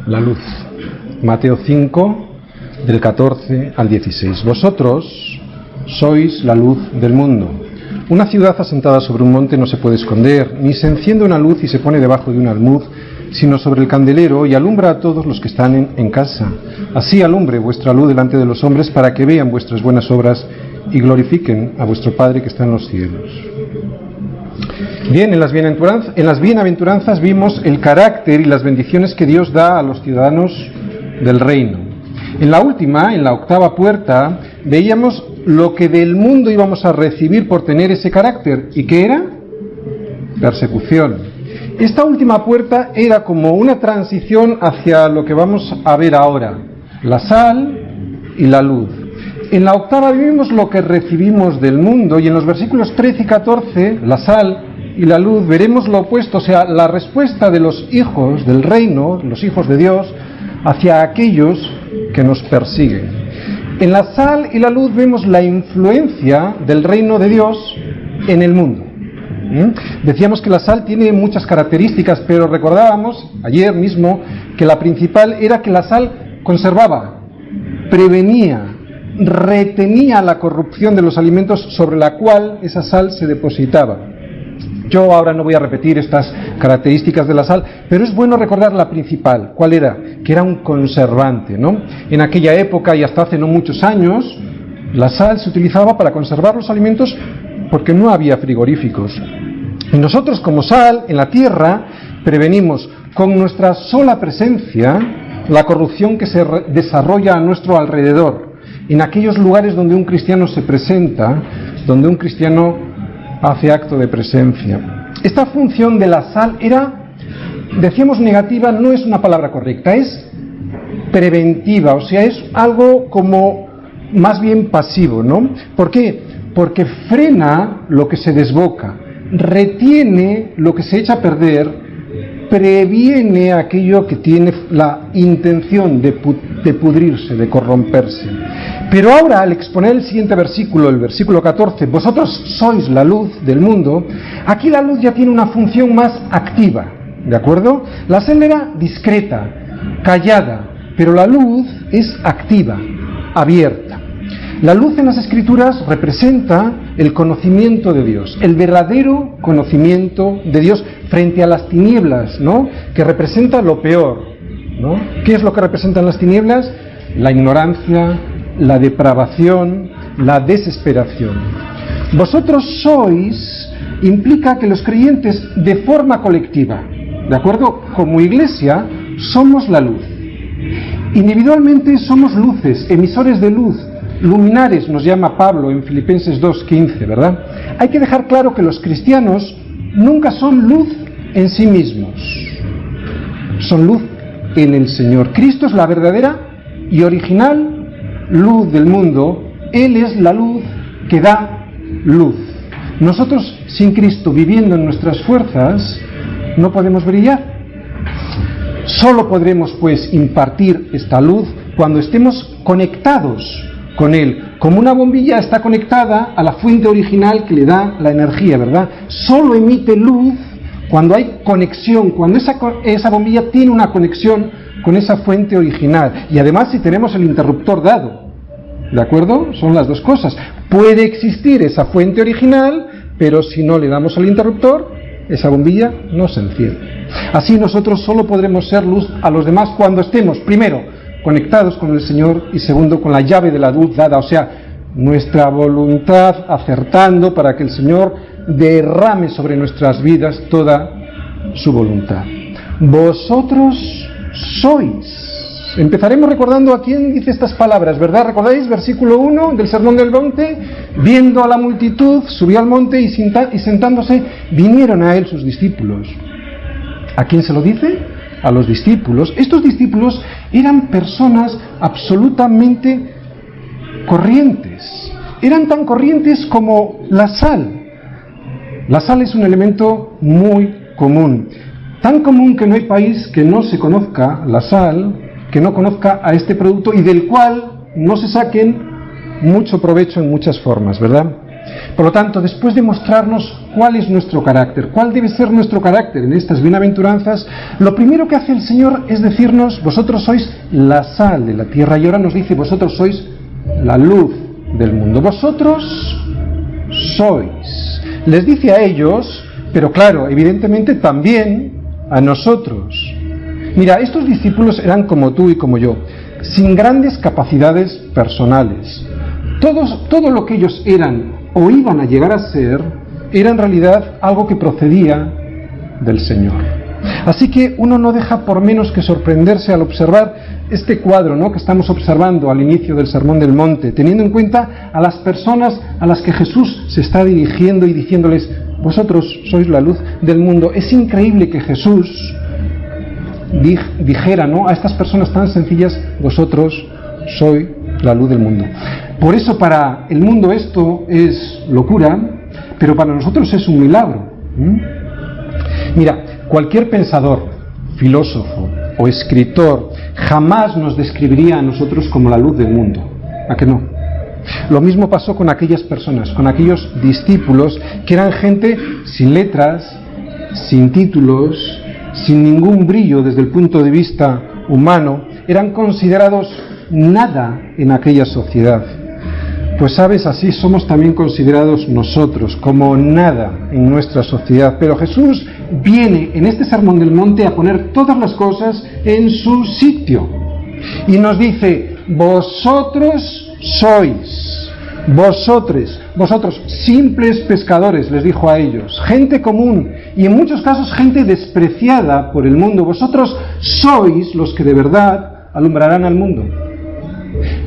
la luz. Mateo 5, del 14 al 16. Vosotros sois la luz del mundo. Una ciudad asentada sobre un monte no se puede esconder, ni se enciende una luz y se pone debajo de un almud, sino sobre el candelero, y alumbra a todos los que están en casa. Así alumbre vuestra luz delante de los hombres, para que vean vuestras buenas obras y glorifiquen a vuestro Padre que está en los cielos. Bien, en las bienaventuranzas vimos el carácter y las bendiciones que Dios da a los ciudadanos del reino. En la última, en la octava puerta, veíamos lo que del mundo íbamos a recibir por tener ese carácter. ¿Y qué era? Persecución. Esta última puerta era como una transición hacia lo que vamos a ver ahora, la sal y la luz. En la octava vimos lo que recibimos del mundo, y en los versículos 13 y 14, la sal y la luz, veremos lo opuesto, o sea, la respuesta de los hijos del reino, los hijos de Dios, hacia aquellos que nos persiguen. En la sal y la luz vemos la influencia del reino de Dios en el mundo. Decíamos que la sal tiene muchas características, pero recordábamos ayer mismo que la principal era que la sal conservaba, prevenía, retenía la corrupción de los alimentos sobre la cual esa sal se depositaba. Yo ahora no voy a repetir estas características de la sal, pero es bueno recordar la principal. ¿Cuál era? Que era un conservante, ¿no? En aquella época y hasta hace no muchos años, la sal se utilizaba para conservar los alimentos porque no había frigoríficos. Y nosotros, como sal en la tierra, prevenimos con nuestra sola presencia la corrupción que se desarrolla a nuestro alrededor, en aquellos lugares donde un cristiano se presenta, donde un cristiano hace acto de presencia. Esta función de la sal era, decíamos negativa, no es una palabra correcta, es preventiva, o sea, es algo como más bien pasivo, ¿no? ¿Por qué? Porque frena lo que se desboca, retiene lo que se echa a perder, previene aquello que tiene la intención de pudrirse, de corromperse. Pero ahora, al exponer el siguiente versículo, el versículo 14, vosotros sois la luz del mundo, aquí la luz ya tiene una función más activa, ¿de acuerdo? La sal era discreta, callada, pero la luz es activa, abierta. La luz en las Escrituras representa el conocimiento de Dios, el verdadero conocimiento de Dios frente a las tinieblas, ¿no? Que representa lo peor, ¿no? ¿Qué es lo que representan las tinieblas? La ignorancia, la depravación, la desesperación. Vosotros sois implica que los creyentes de forma colectiva, ¿de acuerdo? Como iglesia somos la luz. Individualmente somos luces, emisores de luz, luminares nos llama Pablo en Filipenses 2:15, ¿verdad? Hay que dejar claro que los cristianos nunca son luz en sí mismos, son luz en el Señor. Cristo es la verdadera y original luz del mundo. Él es la luz que da luz. Nosotros, sin Cristo, viviendo en nuestras fuerzas, no podemos brillar. Solo podremos, pues, impartir esta luz cuando estemos conectados con Él. Como una bombilla está conectada a la fuente original que le da la energía, ¿verdad? Solo emite luz cuando hay conexión, cuando esa bombilla tiene una conexión con esa fuente original. Y además si tenemos el interruptor dado, ¿de acuerdo? Son las dos cosas. Puede existir esa fuente original, pero si no le damos al interruptor, esa bombilla no se enciende. Así nosotros solo podremos ser luz a los demás cuando estemos, primero, conectados con el Señor, y segundo, con la llave de la luz dada, o sea, nuestra voluntad acertando para que el Señor derrame sobre nuestras vidas toda su voluntad. Vosotros sois. Empezaremos recordando a quién dice estas palabras, ¿verdad? ¿Recordáis? Versículo 1 del Sermón del Monte. Viendo a la multitud, subió al monte y sentándose, vinieron a él sus discípulos. ¿A quién se lo dice? A los discípulos. Estos discípulos eran personas absolutamente corrientes. Eran tan corrientes como la sal. La sal es un elemento muy común. Tan común que no hay país que no se conozca la sal, que no conozca a este producto y del cual no se saquen mucho provecho en muchas formas, ¿verdad? Por lo tanto, después de mostrarnos cuál es nuestro carácter, cuál debe ser nuestro carácter en estas bienaventuranzas, lo primero que hace el Señor es decirnos: vosotros sois la sal de la tierra. Y ahora nos dice: vosotros sois la luz del mundo. Vosotros sois. Les dice a ellos, pero claro, evidentemente también a nosotros. Mira, estos discípulos eran como tú y como yo, sin grandes capacidades personales. Todo lo que ellos eran o iban a llegar a ser, era en realidad algo que procedía del Señor. Así que uno no deja por menos que sorprenderse al observar este cuadro, ¿no?, que estamos observando al inicio del Sermón del Monte, teniendo en cuenta a las personas a las que Jesús se está dirigiendo y diciéndoles: vosotros sois la luz del mundo. Es increíble que Jesús dijera, ¿no?, a estas personas tan sencillas: vosotros sois la luz del mundo. Por eso para el mundo esto es locura, pero para nosotros es un milagro. Mira, cualquier pensador, filósofo o escritor jamás nos describiría a nosotros como la luz del mundo. ¿A que no? Lo mismo pasó con aquellas personas, con aquellos discípulos que eran gente sin letras, sin títulos, sin ningún brillo desde el punto de vista humano. Eran considerados nada en aquella sociedad. Pues sabes, así somos también considerados nosotros, como nada en nuestra sociedad. Pero Jesús viene en este Sermón del Monte a poner todas las cosas en su sitio. Y nos dice: vosotros sois, vosotros simples pescadores, les dijo a ellos, gente común y en muchos casos gente despreciada por el mundo. Vosotros sois los que de verdad alumbrarán al mundo.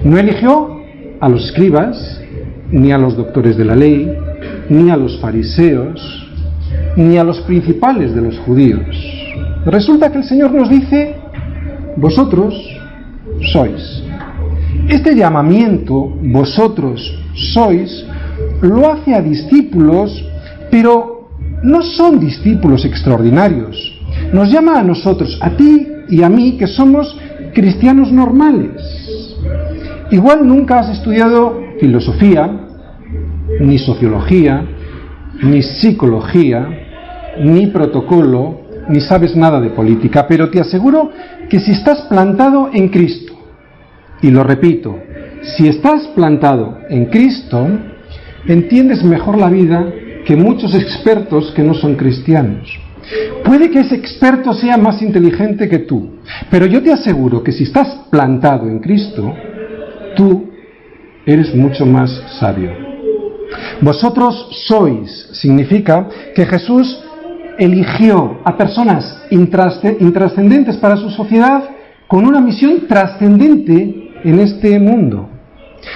No eligió a los escribas, ni a los doctores de la ley, ni a los fariseos, ni a los principales de los judíos. Resulta que el Señor nos dice: vosotros sois. Este llamamiento, vosotros sois, lo hace a discípulos, pero no son discípulos extraordinarios. Nos llama a nosotros, a ti y a mí, que somos cristianos normales. Igual nunca has estudiado filosofía, ni sociología, ni psicología, ni protocolo, ni sabes nada de política, pero te aseguro que si estás plantado en Cristo, y lo repito, si estás plantado en Cristo, entiendes mejor la vida que muchos expertos que no son cristianos. Puede que ese experto sea más inteligente que tú, pero yo te aseguro que si estás plantado en Cristo, tú eres mucho más sabio. Vosotros sois significa que Jesús eligió a personas intrascendentes para su sociedad con una misión trascendente en este mundo.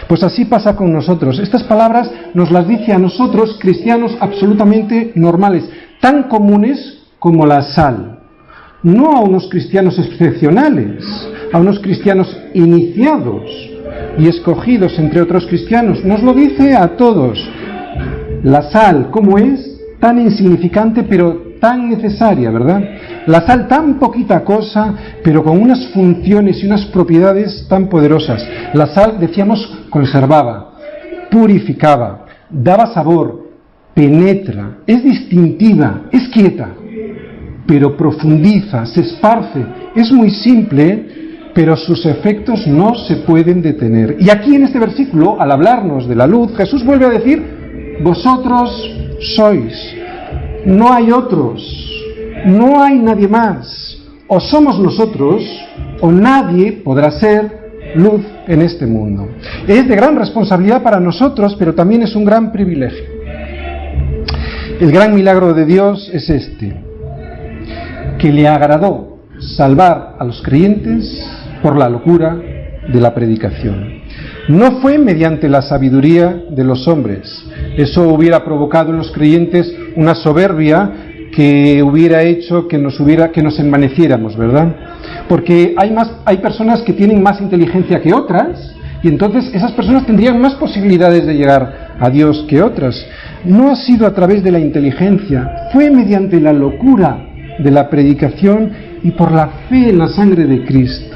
Pues así pasa con nosotros. Estas palabras nos las dice a nosotros, cristianos absolutamente normales, tan comunes como la sal. No a unos cristianos excepcionales, a unos cristianos iniciados y escogidos entre otros cristianos. Nos lo dice a todos. La sal, ¿cómo es? Tan insignificante pero tan necesaria, ¿verdad? La sal, tan poquita cosa, pero con unas funciones y unas propiedades tan poderosas. La sal, decíamos, conservaba, purificaba, daba sabor, penetra, es distintiva, es quieta, pero profundiza, se esparce. Es muy simple, pero sus efectos no se pueden detener. Y aquí en este versículo, al hablarnos de la luz, Jesús vuelve a decir: vosotros sois. No hay otros, no hay nadie más. O somos nosotros, o nadie podrá ser luz en este mundo. Es de gran responsabilidad para nosotros, pero también es un gran privilegio. El gran milagro de Dios es este: que le agradó salvar a los creyentes por la locura de la predicación. No fue mediante la sabiduría de los hombres. Eso hubiera provocado en los creyentes una soberbia que hubiera hecho que nos envaneciéramos, ¿verdad? Porque hay personas que tienen más inteligencia que otras, y entonces esas personas tendrían más posibilidades de llegar a Dios que otras. No ha sido a través de la inteligencia, fue mediante la locura de la predicación y por la fe en la sangre de Cristo.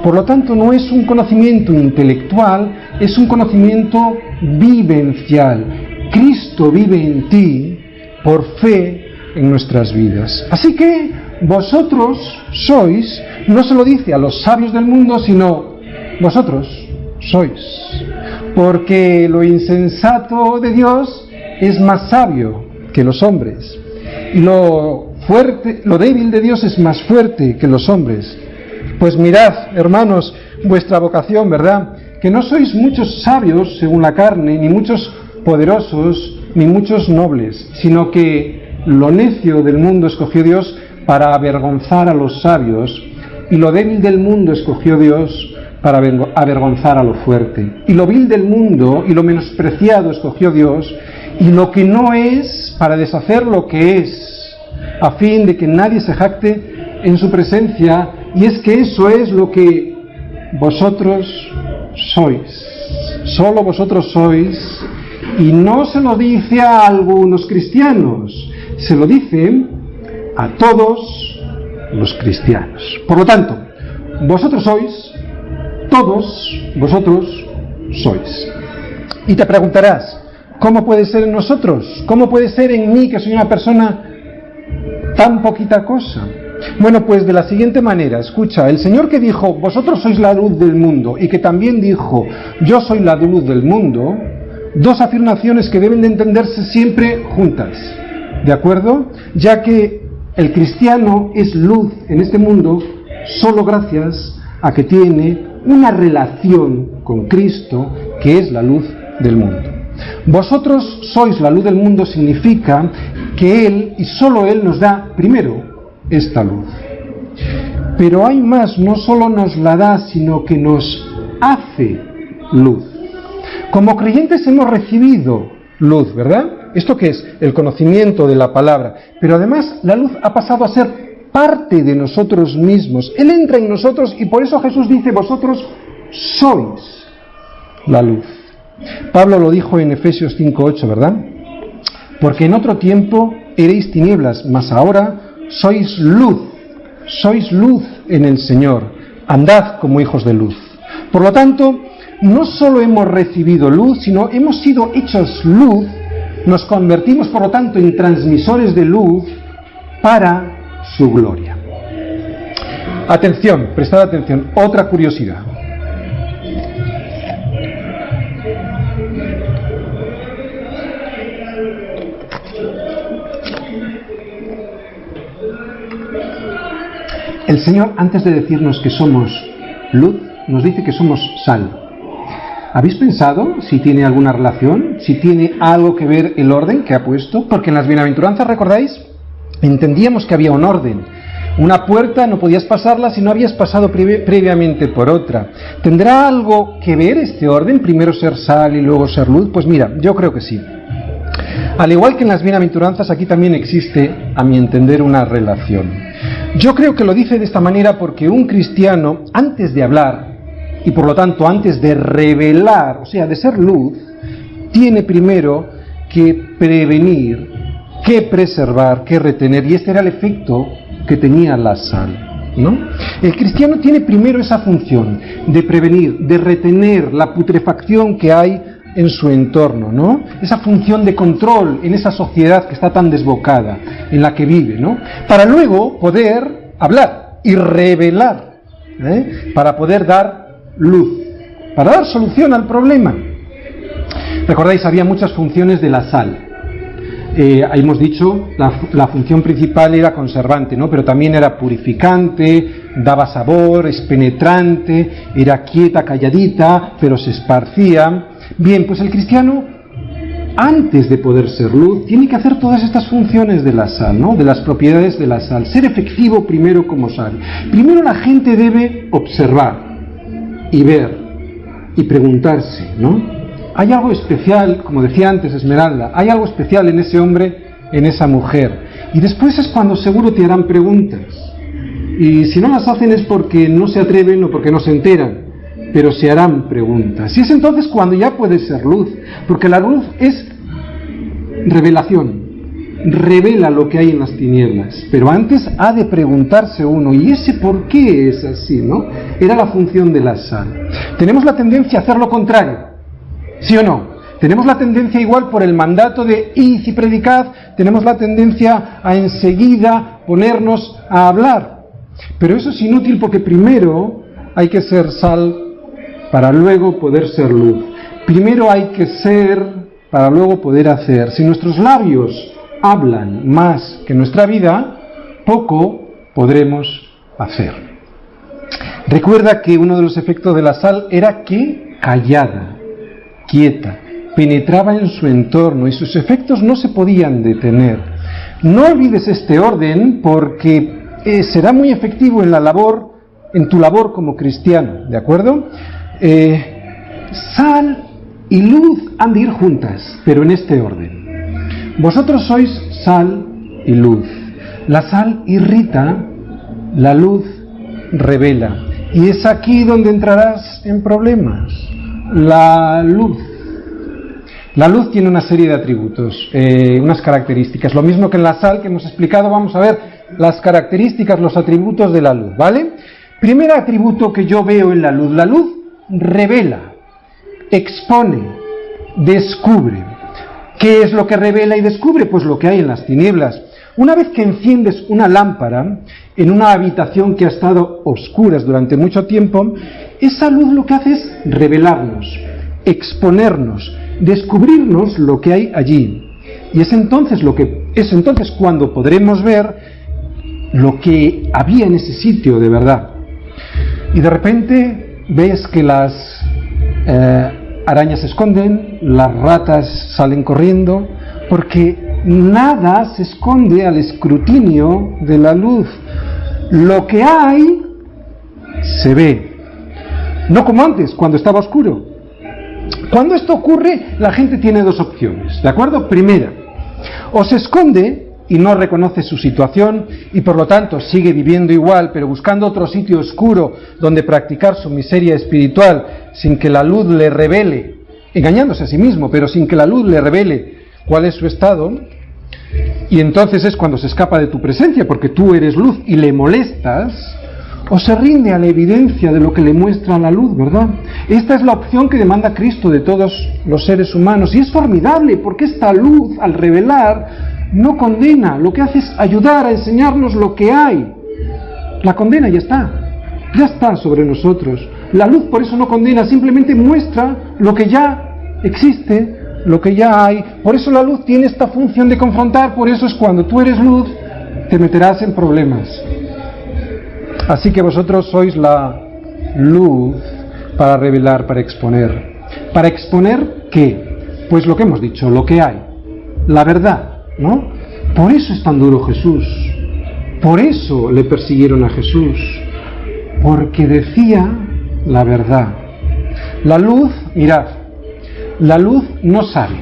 Por lo tanto, no es un conocimiento intelectual, es un conocimiento vivencial. Cristo vive en ti por fe en nuestras vidas. Así que vosotros sois, no se lo dice a los sabios del mundo, sino vosotros sois. Porque lo insensato de Dios es más sabio que los hombres. Y lo débil de Dios es más fuerte que los hombres. Pues mirad, hermanos, vuestra vocación, ¿verdad? Que no sois muchos sabios según la carne, ni muchos poderosos, ni muchos nobles, sino que lo necio del mundo escogió Dios para avergonzar a los sabios, y lo débil del mundo escogió Dios para avergonzar a lo fuerte. Y lo vil del mundo y lo menospreciado escogió Dios, y lo que no es para deshacer lo que es, a fin de que nadie se jacte en su presencia, y es que eso es lo que vosotros sois. Solo vosotros sois, y no se lo dice a algunos cristianos, se lo dice a todos los cristianos. Por lo tanto, vosotros sois, todos vosotros sois. Y te preguntarás, ¿cómo puede ser en nosotros? ¿Cómo puede ser en mí, que soy una persona tan poquita cosa? Bueno, pues de la siguiente manera, escucha, el Señor que dijo, vosotros sois la luz del mundo, y que también dijo, yo soy la luz del mundo, dos afirmaciones que deben de entenderse siempre juntas, ¿de acuerdo? Ya que el cristiano es luz en este mundo solo gracias a que tiene una relación con Cristo, que es la luz del mundo. Vosotros sois la luz del mundo significa que Él, y solo Él, nos da primero esta luz. Pero hay más, no solo nos la da, sino que nos hace luz. Como creyentes hemos recibido luz, ¿verdad? ¿Esto qué es? El conocimiento de la palabra. Pero además la luz ha pasado a ser parte de nosotros mismos. Él entra en nosotros y por eso Jesús dice, vosotros sois la luz. Pablo lo dijo en Efesios 5:8, ¿verdad? Porque en otro tiempo eréis tinieblas, mas ahora sois luz en el Señor, andad como hijos de luz. Por lo tanto, no solo hemos recibido luz, sino hemos sido hechos luz, nos convertimos por lo tanto en transmisores de luz para su gloria. Atención, prestad atención, otra curiosidad. El Señor, antes de decirnos que somos luz, nos dice que somos sal. ¿Habéis pensado si tiene alguna relación? ¿Si tiene algo que ver el orden que ha puesto? Porque en las bienaventuranzas, ¿recordáis? Entendíamos que había un orden. Una puerta no podías pasarla si no habías pasado previamente por otra. ¿Tendrá algo que ver este orden? Primero ser sal y luego ser luz. Pues mira, yo creo que sí. Al igual que en las bienaventuranzas, aquí también existe, a mi entender, una relación. Yo creo que lo dice de esta manera porque un cristiano, antes de hablar, y por lo tanto antes de revelar, o sea, de ser luz, tiene primero que prevenir, que preservar, que retener, y este era el efecto que tenía la sal, ¿no? El cristiano tiene primero esa función de prevenir, de retener la putrefacción que hay en su entorno, ¿no? Esa función de control en esa sociedad que está tan desbocada, en la que vive, ¿no? Para luego poder hablar y revelar, para poder dar luz, para dar solución al problema. ¿Recordáis? Había muchas funciones de la sal. Hemos dicho, la función principal era conservante, ¿no? Pero también era purificante, daba sabor, es penetrante, era quieta, calladita, pero se esparcía. Bien, pues el cristiano, antes de poder ser luz, tiene que hacer todas estas funciones de la sal, ¿no? De las propiedades de la sal. Ser efectivo primero como sal. Primero la gente debe observar y ver y preguntarse, ¿no? Hay algo especial, como decía antes Esmeralda, hay algo especial en ese hombre, en esa mujer. Y después es cuando seguro te harán preguntas. Y si no las hacen es porque no se atreven o porque no se enteran, pero se harán preguntas. Y es entonces cuando ya puede ser luz, porque la luz es revelación, revela lo que hay en las tinieblas, pero antes ha de preguntarse uno, ¿y ese por qué es así, no? Era la función de la sal. Tenemos la tendencia a hacer lo contrario, ¿sí o no? Tenemos la tendencia igual por el mandato de id y predicad, tenemos la tendencia a enseguida ponernos a hablar. Pero eso es inútil porque primero hay que ser sal para luego poder ser luz. Primero hay que ser para luego poder hacer. Si nuestros labios hablan más que nuestra vida, poco podremos hacer. Recuerda que uno de los efectos de la sal era que callada, quieta, penetraba en su entorno y sus efectos no se podían detener. No olvides este orden porque será muy efectivo en tu labor como cristiano, ¿de acuerdo? Sal y luz han de ir juntas, pero en este orden. Vosotros sois sal y luz. La sal irrita, la luz revela. Y es aquí donde entrarás en problemas. La luz tiene una serie de atributos, unas características. Lo mismo que en la sal que hemos explicado, vamos a ver las características, los atributos de la luz, ¿vale? Primer atributo que yo veo en la luz revela, expone, descubre. ¿Qué es lo que revela y descubre? Pues lo que hay en las tinieblas. Una vez que enciendes una lámpara en una habitación que ha estado a oscuras durante mucho tiempo, esa luz lo que hace es revelarnos, exponernos, descubrirnos lo que hay allí. Y es entonces cuando podremos ver lo que había en ese sitio de verdad. Y de repente ves que las arañas se esconden, las ratas salen corriendo, porque nada se esconde al escrutinio de la luz. Lo que hay se ve. No como antes, cuando estaba oscuro. Cuando esto ocurre, la gente tiene dos opciones, ¿de acuerdo? Primera, o se esconde y no reconoce su situación y por lo tanto sigue viviendo igual, pero buscando otro sitio oscuro donde practicar su miseria espiritual sin que la luz le revele, engañándose a sí mismo, pero sin que la luz le revele cuál es su estado, y entonces es cuando se escapa de tu presencia porque tú eres luz y le molestas, o se rinde a la evidencia de lo que le muestra la luz, ¿verdad? Esta es la opción que demanda Cristo de todos los seres humanos, y es formidable porque esta luz, al revelar, no condena, lo que hace es ayudar a enseñarnos lo que hay. La condena ya está sobre nosotros. La luz por eso no condena, simplemente muestra lo que ya existe, lo que ya hay. Por eso la luz tiene esta función de confrontar, por eso es cuando tú eres luz, te meterás en problemas. Así que vosotros sois la luz para revelar, para exponer. ¿Para exponer qué? Pues lo que hemos dicho, lo que hay, la verdad, ¿no? Por eso es tan duro Jesús, por eso le persiguieron a Jesús, porque decía la verdad. La luz, mirad, la luz no sabe,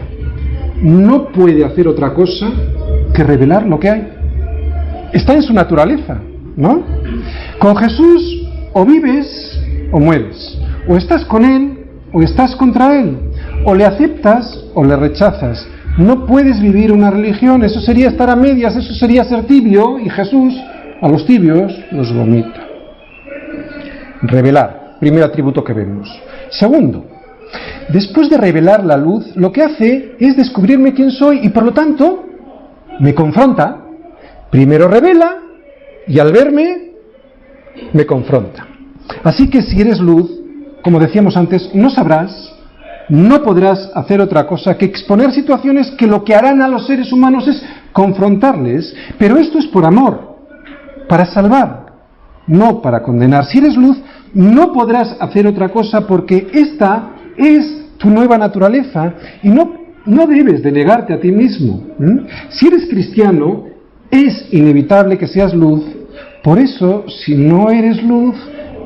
no puede hacer otra cosa que revelar lo que hay. Está en su naturaleza, ¿no? Con Jesús o vives o mueres, o estás con Él o estás contra Él, o le aceptas o le rechazas. No puedes vivir una religión, eso sería estar a medias, eso sería ser tibio, y Jesús a los tibios los vomita. Revelar, primer atributo que vemos. Segundo, después de revelar la luz, lo que hace es descubrirme quién soy y por lo tanto me confronta. Primero revela y al verme me confronta. Así que si eres luz, como decíamos antes, no sabrás, no podrás hacer otra cosa que exponer situaciones que lo que harán a los seres humanos es confrontarles, pero esto es por amor, para salvar, no para condenar. Si eres luz, no podrás hacer otra cosa porque esta es tu nueva naturaleza y no debes de negarte a ti mismo. Si eres cristiano, es inevitable que seas luz. Por eso, si no eres luz,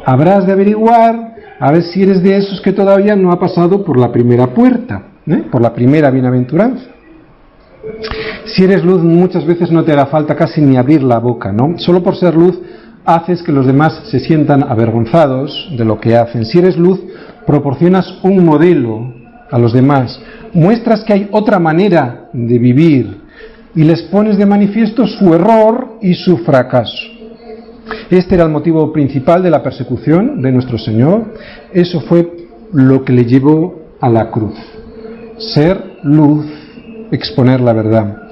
habrás de averiguar a ver si eres de esos que todavía no ha pasado por la primera puerta, por la primera bienaventuranza. Si eres luz, muchas veces no te hará falta casi ni abrir la boca, ¿no? Solo por ser luz haces que los demás se sientan avergonzados de lo que hacen. Si eres luz, proporcionas un modelo a los demás, muestras que hay otra manera de vivir y les pones de manifiesto su error y su fracaso. Este era el motivo principal de la persecución de nuestro Señor. Eso fue lo que le llevó a la cruz. ser luz, exponer la verdad.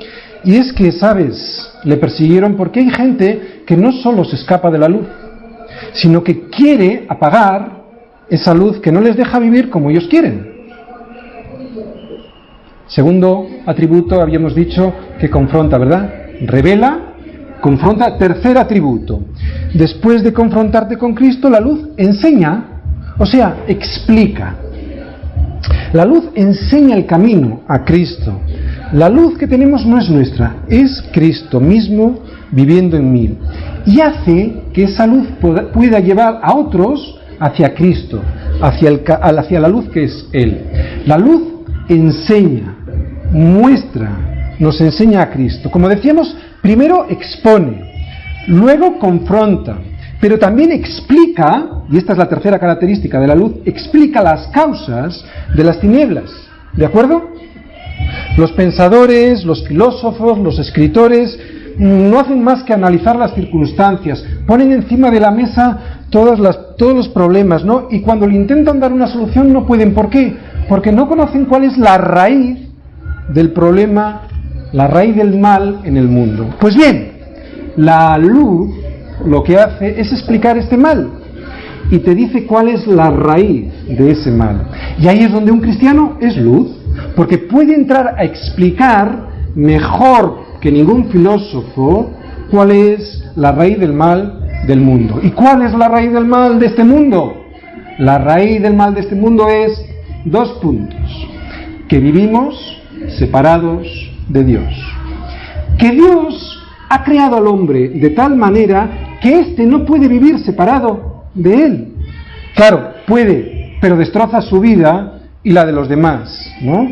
Y es que, ¿sabes? Le persiguieron porque hay gente que no solo se escapa de la luz, sino que quiere apagar esa luz que no les deja vivir como ellos quieren. Segundo atributo, habíamos dicho que confronta, ¿verdad? Revela, confronta. Tercer atributo, después de confrontarte con Cristo, la luz enseña, o sea, explica. La luz enseña el camino a Cristo. La luz que tenemos no es nuestra, es Cristo mismo viviendo en mí. Y hace que esa luz pueda llevar a otros hacia Cristo, hacia la luz que es Él. La luz enseña, muestra, nos enseña a Cristo. Como decíamos, primero expone, luego confronta, pero también explica, y esta es la tercera característica de la luz, explica las causas de las tinieblas. ¿De acuerdo? Los pensadores, los filósofos, los escritores no hacen más que analizar las circunstancias, ponen encima de la mesa todos los problemas, ¿no? Y cuando le intentan dar una solución no pueden. ¿Por qué? Porque no conocen cuál es la raíz del problema, la raíz del mal en el mundo. Pues bien, la luz lo que hace es explicar este mal y te dice cuál es la raíz de ese mal. Y ahí es donde un cristiano es luz, porque puede entrar a explicar mejor que ningún filósofo cuál es la raíz del mal del mundo. ¿Y cuál es la raíz del mal de este mundo? La raíz del mal de este mundo es 2 puntos: que vivimos separados de Dios, que Dios ha creado al hombre de tal manera que éste no puede vivir separado de Él. Claro, puede, pero destroza su vida y la de los demás, ¿no?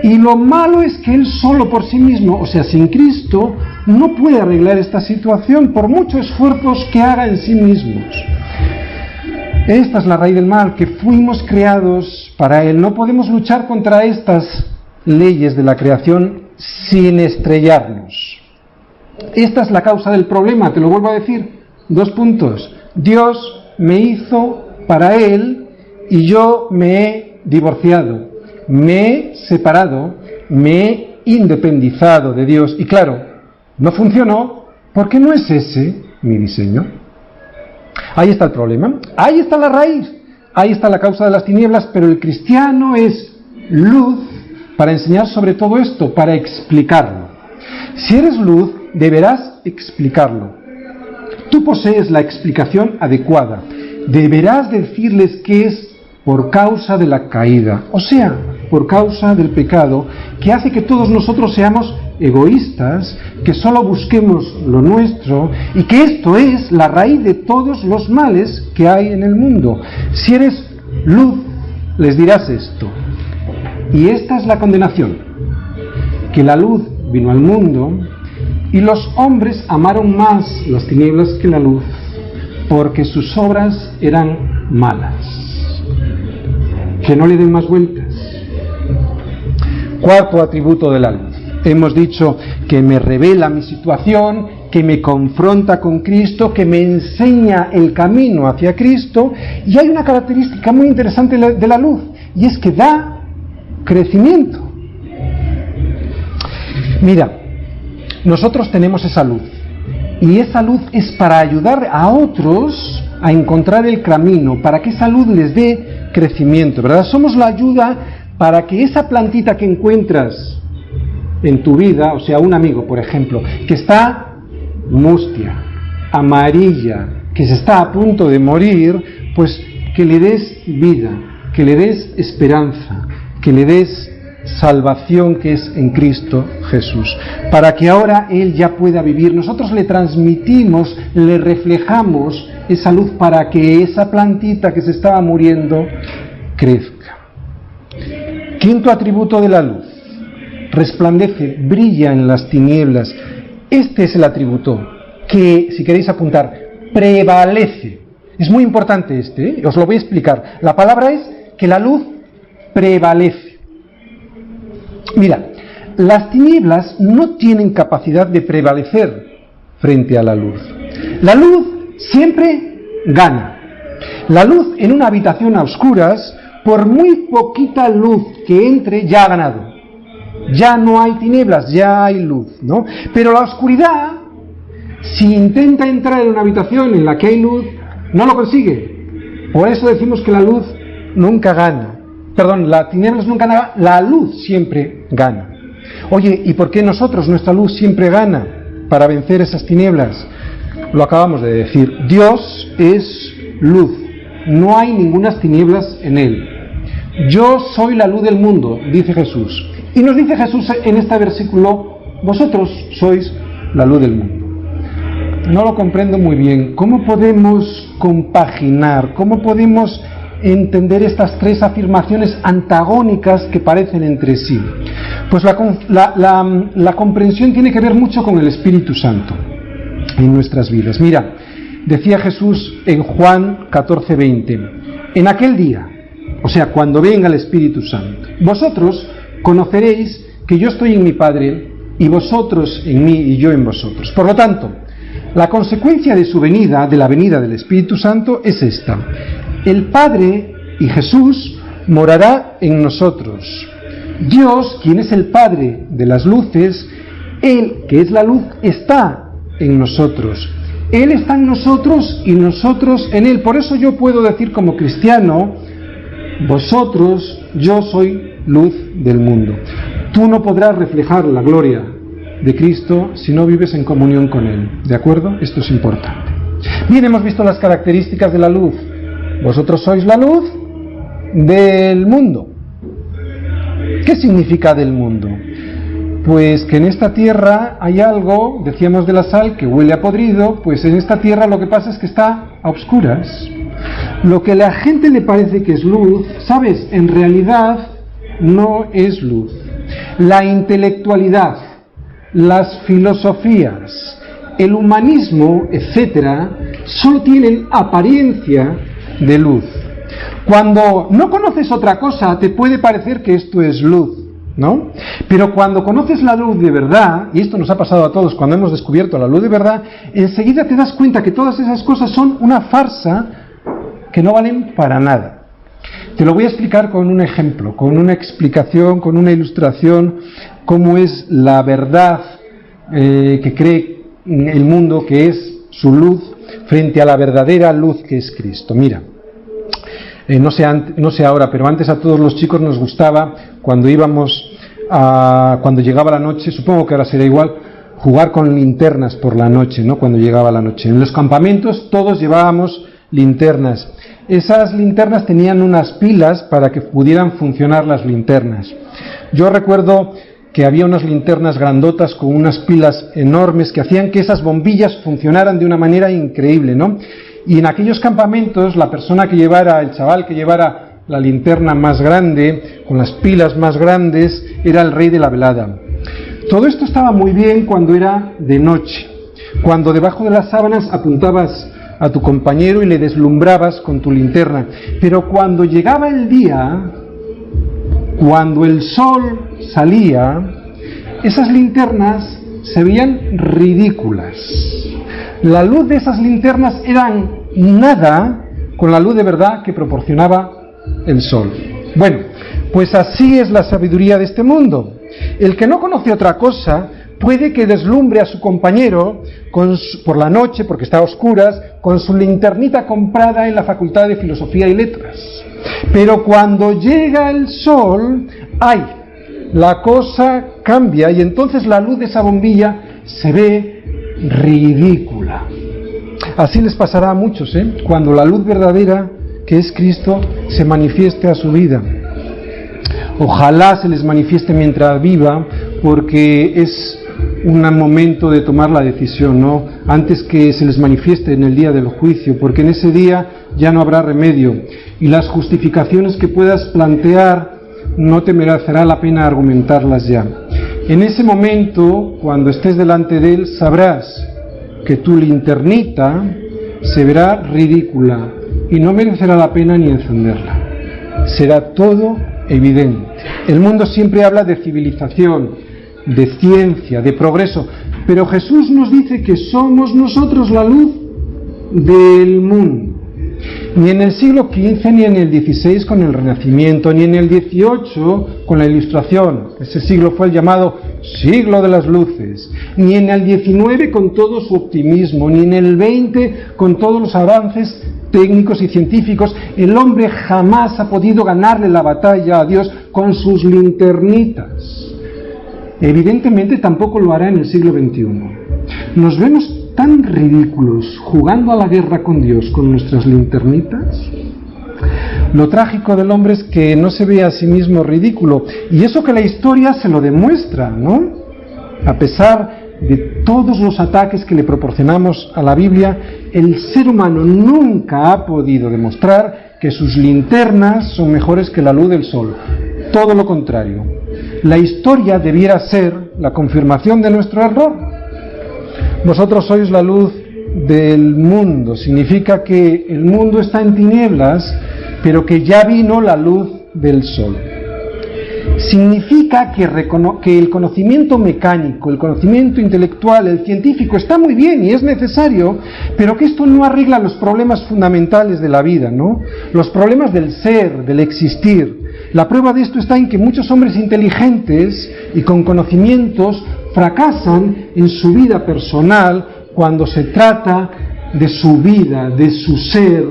Y lo malo es que él solo por sí mismo, o sea, sin Cristo, no puede arreglar esta situación por muchos esfuerzos que haga en sí mismos. Esta es la raíz del mal, que fuimos creados para Él. No podemos luchar contra estas leyes de la creación sin estrellarnos. Esta es la causa del problema, te lo vuelvo a decir. 2 puntos. Dios me hizo para Él y yo me he divorciado, me he separado, me he independizado de Dios. Y claro, no funcionó porque no es ese mi diseño. Ahí está el problema, ahí está la raíz, ahí está la causa de las tinieblas, pero el cristiano es luz para enseñar sobre todo esto, para explicarlo. Si eres luz, deberás explicarlo. Tú posees la explicación adecuada. Deberás decirles que es por causa de la caída, o sea, por causa del pecado, que hace que todos nosotros seamos egoístas, que solo busquemos lo nuestro, y que esto es la raíz de todos los males que hay en el mundo. Si eres luz, les dirás esto. Y esta es la condenación, que la luz vino al mundo, y los hombres amaron más las tinieblas que la luz, porque sus obras eran malas. Que no le den más vueltas. Cuarto atributo de la luz. Hemos dicho que me revela mi situación, que me confronta con Cristo, que me enseña el camino hacia Cristo, y hay una característica muy interesante de la luz, y es que da crecimiento. Mira, nosotros tenemos esa luz, y esa luz es para ayudar a otros a encontrar el camino, para que esa luz les dé crecimiento, ¿verdad? Somos la ayuda para que esa plantita que encuentras en tu vida, o sea, un amigo, por ejemplo, que está mustia, amarilla, que se está a punto de morir, pues que le des vida, que le des esperanza, que le des salvación, que es en Cristo Jesús, para que ahora Él ya pueda vivir. Nosotros le transmitimos, le reflejamos esa luz para que esa plantita que se estaba muriendo crezca. Quinto atributo de la luz: resplandece, brilla en las tinieblas. Este es el atributo que, si queréis apuntar, prevalece. Es muy importante os lo voy a explicar. La palabra es que la luz prevalece. Mira, las tinieblas no tienen capacidad de prevalecer frente a la luz. La luz siempre gana. La luz en una habitación a oscuras por muy poquita luz que entre, ya ha ganado. Ya no hay tinieblas, ya hay luz, ¿no? Pero la oscuridad, si intenta entrar en una habitación en la que hay luz, no lo consigue. Por eso decimos que la luz nunca gana. Perdón, las tinieblas nunca gana, la luz siempre gana. Oye, ¿y por qué nosotros, nuestra luz siempre gana para vencer esas tinieblas? Lo acabamos de decir, Dios es luz, no hay ninguna tinieblas en Él. Yo soy la luz del mundo, dice Jesús. Y nos dice Jesús en este versículo, vosotros sois la luz del mundo. No lo comprendo muy bien. ¿Cómo podemos compaginar? ¿Cómo podemos entender estas tres afirmaciones antagónicas que parecen entre sí? Pues la comprensión tiene que ver mucho con el Espíritu Santo en nuestras vidas. Mira, decía Jesús en Juan 14:20, en aquel día, o sea, cuando venga el Espíritu Santo, vosotros conoceréis que yo estoy en mi Padre y vosotros en mí y yo en vosotros. Por lo tanto, la consecuencia de su venida, de la venida del Espíritu Santo, es esta: el Padre y Jesús morará en nosotros. Dios, quien es el Padre de las luces, Él, que es la luz, está en nosotros. Él está en nosotros y nosotros en Él. Por eso yo puedo decir como cristiano, vosotros, yo soy luz del mundo. Tú no podrás reflejar la gloria de Cristo si no vives en comunión con Él. ¿De acuerdo? Esto es importante. Bien, hemos visto las características de la luz. Vosotros sois la luz del mundo. ¿Qué significa del mundo? Pues que en esta tierra hay algo, decíamos de la sal, que huele a podrido, pues en esta tierra lo que pasa es que está a obscuras. Lo que a la gente le parece que es luz, ¿sabes? En realidad no es luz. La intelectualidad, las filosofías, el humanismo, etcétera, solo tienen apariencia de luz. Cuando no conoces otra cosa, te puede parecer que esto es luz, ¿no? Pero cuando conoces la luz de verdad, y esto nos ha pasado a todos cuando hemos descubierto la luz de verdad, enseguida te das cuenta que todas esas cosas son una farsa que no valen para nada. Te lo voy a explicar con un ejemplo, con una explicación, con una ilustración, cómo es la verdad que cree el mundo, que es su luz, frente a la verdadera luz que es Cristo. Mira, no sé ahora, pero antes a todos los chicos nos gustaba, cuando llegaba la noche, supongo que ahora será igual, jugar con linternas por la noche, ¿no? Cuando llegaba la noche. En los campamentos todos llevábamos linternas. Esas linternas tenían unas pilas para que pudieran funcionar las linternas. Yo recuerdo que había unas linternas grandotas con unas pilas enormes que hacían que esas bombillas funcionaran de una manera increíble, ¿no? Y en aquellos campamentos, el chaval que llevara la linterna más grande, con las pilas más grandes, era el rey de la velada. Todo esto estaba muy bien cuando era de noche, cuando debajo de las sábanas apuntabas a tu compañero y le deslumbrabas con tu linterna. Pero cuando llegaba el día, cuando el sol salía, esas linternas se veían ridículas. La luz de esas linternas eran nada con la luz de verdad que proporcionaba el sol. Bueno, pues así es la sabiduría de este mundo. El que no conoce otra cosa puede que deslumbre a su compañero por la noche, porque está a oscuras, con su linternita comprada en la Facultad de Filosofía y Letras. Pero cuando llega el sol, ¡ay!, la cosa cambia y entonces la luz de esa bombilla se ve ridícula. Así les pasará a muchos, cuando la luz verdadera, que es Cristo, se manifieste a su vida. Ojalá se les manifieste mientras viva, porque es un momento de tomar la decisión, ¿no? Antes que se les manifieste en el día del juicio, porque en ese día ya no habrá remedio, y las justificaciones que puedas plantear no te merecerá la pena argumentarlas ya. En ese momento, cuando estés delante de Él, sabrás que tu linternita se verá ridícula y no merecerá la pena ni encenderla. Será todo evidente. El mundo siempre habla de civilización, de ciencia, de progreso, pero Jesús nos dice que somos nosotros la luz del mundo. Ni en el siglo XV, ni en el XVI con el Renacimiento, ni en el XVIII con la Ilustración. Ese siglo fue el llamado siglo de las luces. Ni en el XIX con todo su optimismo, ni en el XX con todos los avances técnicos y científicos. El hombre jamás ha podido ganarle la batalla a Dios con sus linternitas. Evidentemente tampoco lo hará en el siglo XXI. Nos vemos tan ridículos jugando a la guerra con Dios con nuestras linternitas. Lo trágico del hombre es que no se ve a sí mismo ridículo, y eso que la historia se lo demuestra, ¿no? A pesar de todos los ataques que le proporcionamos a la Biblia, el ser humano nunca ha podido demostrar que sus linternas son mejores que la luz del sol. Todo lo contrario. La historia debiera ser la confirmación de nuestro error. Vosotros sois la luz del mundo. Significa que el mundo está en tinieblas, pero que ya vino la luz del sol. Significa que el conocimiento mecánico, el conocimiento intelectual, el científico está muy bien y es necesario, pero que esto no arregla los problemas fundamentales de la vida, ¿no? Los problemas del ser, del existir. La prueba de esto está en que muchos hombres inteligentes y con conocimientos fracasan en su vida personal cuando se trata de su vida, de su ser,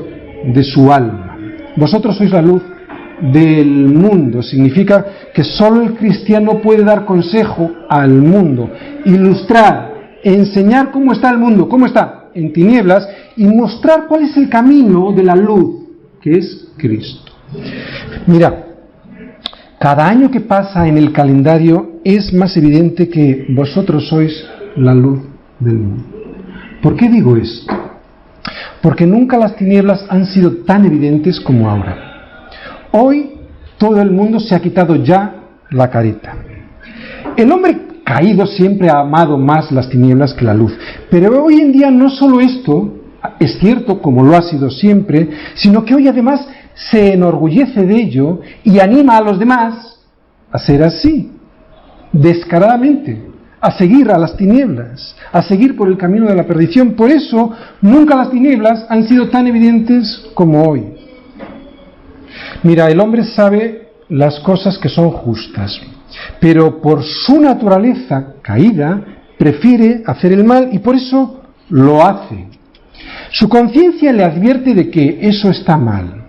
de su alma. Vosotros sois la luz del mundo. Significa que solo el cristiano puede dar consejo al mundo, ilustrar, enseñar cómo está el mundo, cómo está en tinieblas, y mostrar cuál es el camino de la luz, que es Cristo. Mira, cada año que pasa en el calendario es más evidente que vosotros sois la luz del mundo. ¿Por qué digo esto? Porque nunca las tinieblas han sido tan evidentes como ahora. Hoy todo el mundo se ha quitado ya la careta. El hombre caído siempre ha amado más las tinieblas que la luz. Pero hoy en día no solo esto es cierto, como lo ha sido siempre, sino que hoy además se enorgullece de ello y anima a los demás a ser así, descaradamente, a seguir a las tinieblas, a seguir por el camino de la perdición. Por eso nunca las tinieblas han sido tan evidentes como hoy. Mira, el hombre sabe las cosas que son justas, pero por su naturaleza caída prefiere hacer el mal y por eso lo hace. Su conciencia le advierte de que eso está mal,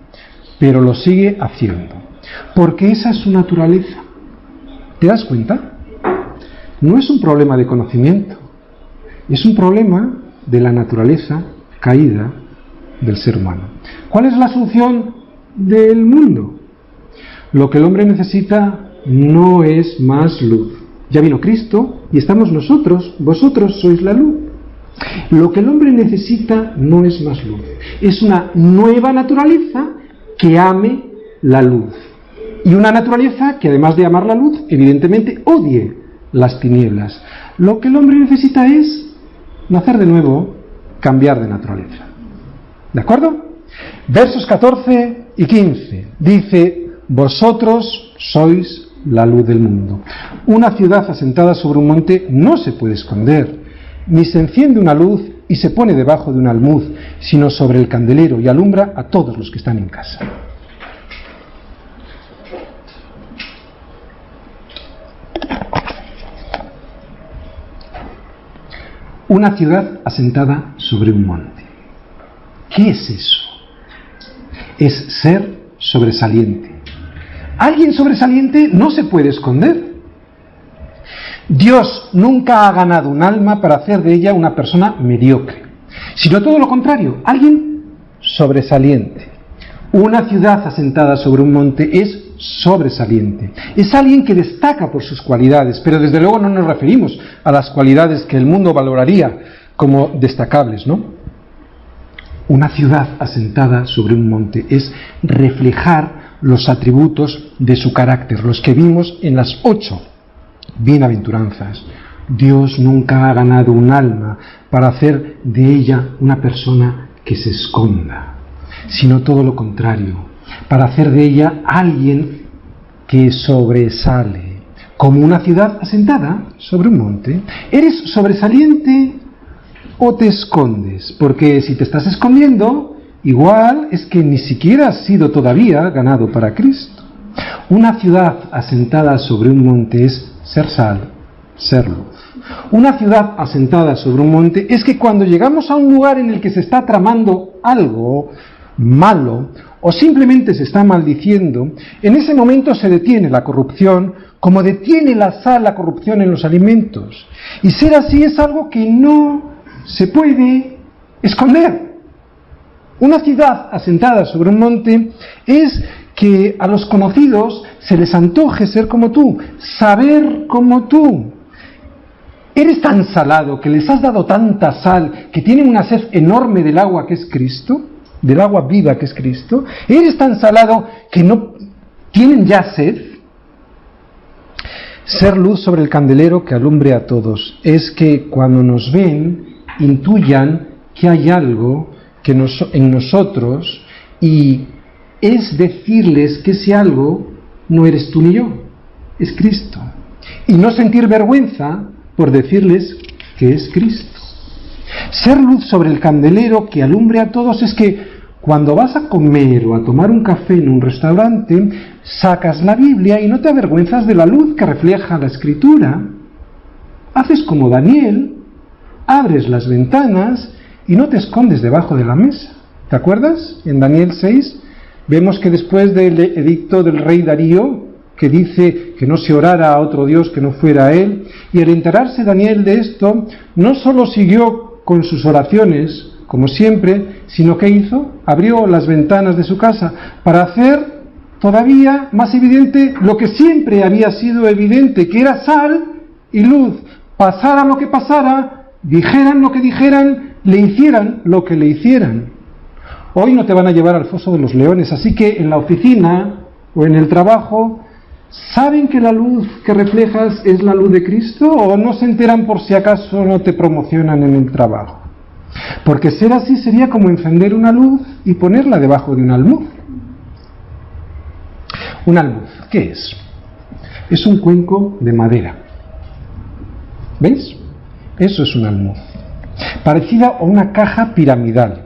pero lo sigue haciendo, porque esa es su naturaleza. ¿Te das cuenta? No es un problema de conocimiento, es un problema de la naturaleza caída del ser humano. ¿Cuál es la solución del mundo? Lo que el hombre necesita no es más luz. Ya vino Cristo y estamos nosotros, vosotros sois la luz. Lo que el hombre necesita no es más luz, es una nueva naturaleza que ame la luz. Y una naturaleza que además de amar la luz, evidentemente odie las tinieblas. Lo que el hombre necesita es nacer de nuevo, cambiar de naturaleza. ¿De acuerdo? Versos 14 y 15. Dice: vosotros sois la luz del mundo. Una ciudad asentada sobre un monte no se puede esconder, ni se enciende una luz y se pone debajo de un almud, sino sobre el candelero y alumbra a todos los que están en casa. Una ciudad asentada sobre un monte. ¿Qué es eso? Es ser sobresaliente. Alguien sobresaliente no se puede esconder. Dios nunca ha ganado un alma para hacer de ella una persona mediocre, sino todo lo contrario, alguien sobresaliente. Una ciudad asentada sobre un monte es sobresaliente. Es alguien que destaca por sus cualidades, pero desde luego no nos referimos a las cualidades que el mundo valoraría como destacables, ¿no? Una ciudad asentada sobre un monte es reflejar los atributos de su carácter, los que vimos en las 8 bienaventuranzas. Dios nunca ha ganado un alma para hacer de ella una persona que se esconda, sino todo lo contrario, para hacer de ella alguien que sobresale, como una ciudad asentada sobre un monte. ¿Eres sobresaliente o te escondes? Porque si te estás escondiendo, igual es que ni siquiera has sido todavía ganado para Cristo. Una ciudad asentada sobre un monte es ser sal, ser luz. Una ciudad asentada sobre un monte es que cuando llegamos a un lugar en el que se está tramando algo malo o simplemente se está maldiciendo, en ese momento se detiene la corrupción, como detiene la sal la corrupción en los alimentos. Y ser así es algo que no se puede esconder. Una ciudad asentada sobre un monte es que a los conocidos se les antoje ser como tú, saber como tú. Eres tan salado, que les has dado tanta sal, que tienen una sed enorme del agua que es Cristo, del agua viva que es Cristo. Eres tan salado que no tienen ya sed. Ser luz sobre el candelero que alumbre a todos es que cuando nos ven, intuyan que hay algo que en nosotros, y es decirles que ese algo no eres tú ni yo, es Cristo. Y no sentir vergüenza por decirles que es Cristo. Ser luz sobre el candelero que alumbre a todos es que cuando vas a comer o a tomar un café en un restaurante, sacas la Biblia y no te avergüenzas de la luz que refleja la Escritura. Haces como Daniel, abres las ventanas y no te escondes debajo de la mesa. ¿Te acuerdas? En Daniel 6 vemos que después del edicto del rey Darío, que dice que no se orara a otro Dios que no fuera él, y al enterarse Daniel de esto, no solo siguió con sus oraciones, como siempre, sino que hizo, abrió las ventanas de su casa para hacer todavía más evidente lo que siempre había sido evidente, que era sal y luz. Pasara lo que pasara, dijeran lo que dijeran, le hicieran lo que le hicieran. Hoy no te van a llevar al foso de los leones, así que en la oficina o en el trabajo, ¿saben que la luz que reflejas es la luz de Cristo o no se enteran por si acaso no te promocionan en el trabajo? Porque ser así sería como encender una luz y ponerla debajo de un almud. Un almud, ¿qué es? Es un cuenco de madera. ¿Veis? Eso es un almud. Parecida a una caja piramidal.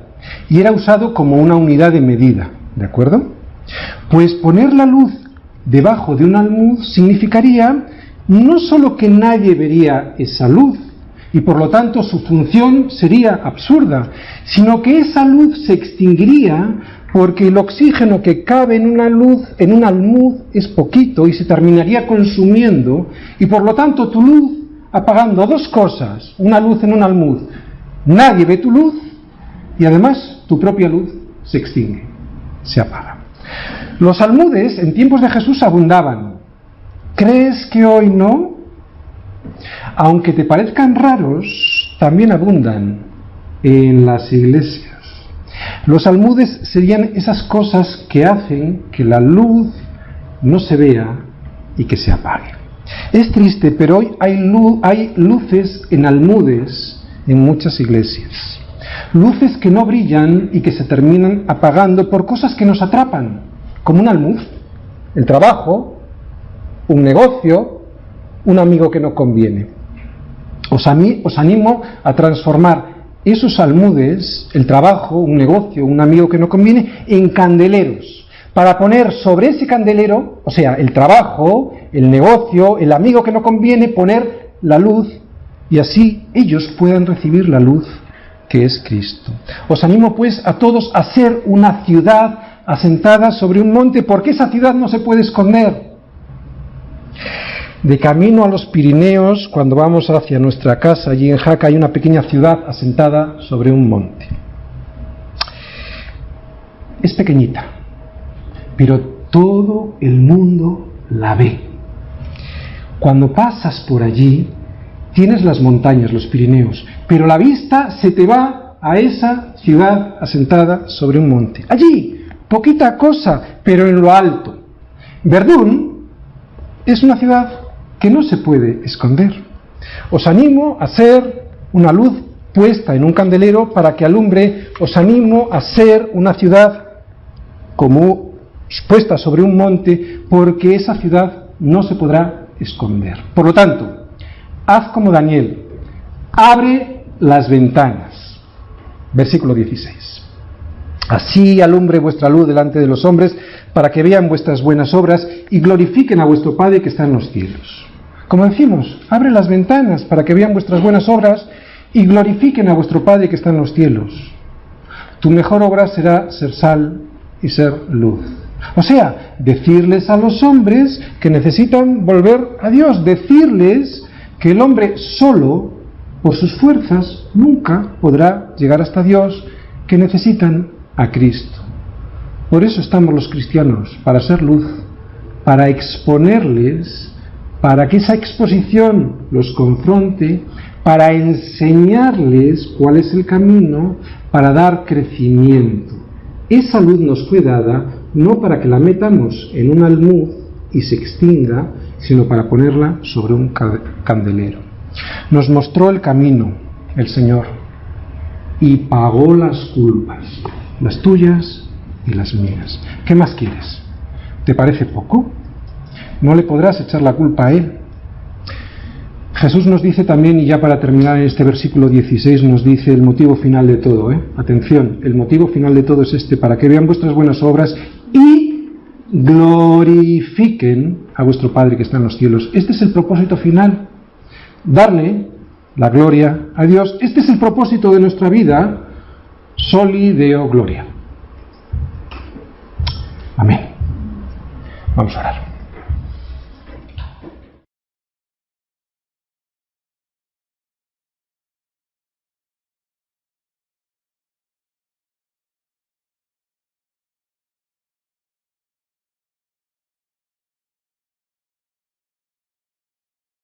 Y era usado como una unidad de medida, ¿de acuerdo? Pues poner la luz debajo de un almud significaría no solo que nadie vería esa luz, y por lo tanto su función sería absurda, sino que esa luz se extinguiría porque el oxígeno que cabe en una luz, en un almud, es poquito y se terminaría consumiendo, y por lo tanto tu luz, apagando dos cosas, una luz en un almud, nadie ve tu luz, y además tu propia luz se extingue, se apaga. Los almudes en tiempos de Jesús abundaban. ¿Crees que hoy no? Aunque te parezcan raros, también abundan en las iglesias. Los almudes serían esas cosas que hacen que la luz no se vea y que se apague. Es triste, pero hoy hay luces en almudes en muchas iglesias. Luces que no brillan y que se terminan apagando por cosas que nos atrapan, como un almud, el trabajo, un negocio, un amigo que no conviene. Os animo a transformar esos almudes, el trabajo, un negocio, un amigo que no conviene, en candeleros, para poner sobre ese candelero, o sea, el trabajo, el negocio, el amigo que no conviene, poner la luz, y así ellos puedan recibir la luz que es Cristo. Os animo pues a todos a ser una ciudad asentada sobre un monte, porque esa ciudad no se puede esconder. De camino a los Pirineos, cuando vamos hacia nuestra casa, allí en Jaca hay una pequeña ciudad asentada sobre un monte. Es pequeñita, pero todo el mundo la ve. Cuando pasas por allí, tienes las montañas, los Pirineos, pero la vista se te va a esa ciudad asentada sobre un monte. Allí, poquita cosa, pero en lo alto. Verdún es una ciudad que no se puede esconder. Os animo a ser una luz puesta en un candelero para que alumbre. Os animo a ser una ciudad como puesta sobre un monte, porque esa ciudad no se podrá esconder. Por lo tanto, haz como Daniel, abre las ventanas. Versículo 16. Así alumbre vuestra luz delante de los hombres, para que vean vuestras buenas obras y glorifiquen a vuestro Padre que está en los cielos. Como decimos, abre las ventanas para que vean vuestras buenas obras y glorifiquen a vuestro Padre que está en los cielos. Tu mejor obra será ser sal y ser luz. O sea, decirles a los hombres que necesitan volver a Dios, decirles que el hombre solo, por sus fuerzas, nunca podrá llegar hasta Dios, que necesitan a Cristo. Por eso estamos los cristianos, para ser luz, para exponerles, para que esa exposición los confronte, para enseñarles cuál es el camino, para dar crecimiento. Esa luz nos fue dada no para que la metamos en un almud y se extinga, sino para ponerla sobre un candelero. Nos mostró el camino, el Señor, y pagó las culpas, las tuyas y las mías. ¿Qué más quieres? ¿Te parece poco? No le podrás echar la culpa a Él. Jesús nos dice también, y ya para terminar en este versículo 16, nos dice el motivo final de todo. Atención, el motivo final de todo es este: para que vean vuestras buenas obras y glorifiquen a vuestro Padre que está en los cielos. Este es el propósito final, darle la gloria a Dios. Este es el propósito de nuestra vida, soli Deo gloria. Amén. Vamos a orar.